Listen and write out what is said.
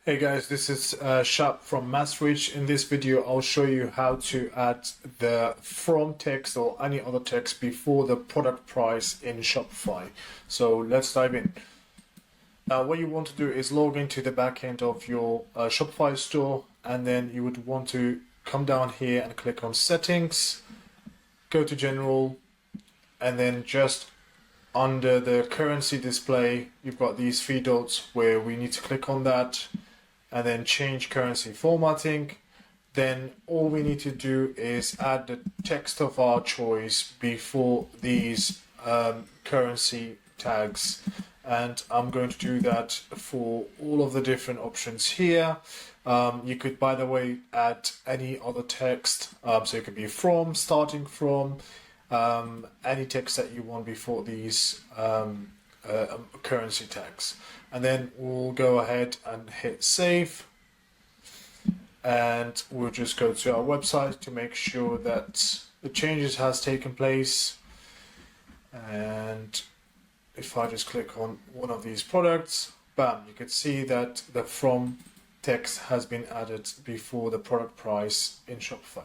Hey guys, this is Shop from Massreach. In this video, I'll show you how to add the from text or any other text before the product price in Shopify. So let's dive in. Now, what you want to do is log into the backend of your Shopify store, and then you would want to come down here and click on Settings, go to General, and then just under the currency display, you've got these three dots where we need to click on that and then change currency formatting. Then all we need to do is add the text of our choice before these currency tags. And I'm going to do that for all of the different options here. You could, by the way, add any other text. So it could be from, starting from, any text that you want before these currency tags. And then we'll go ahead and hit save. And we'll just go to our website to make sure that the changes has taken place. And if I just click on one of these products, bam, you can see that the from text has been added before the product price in Shopify.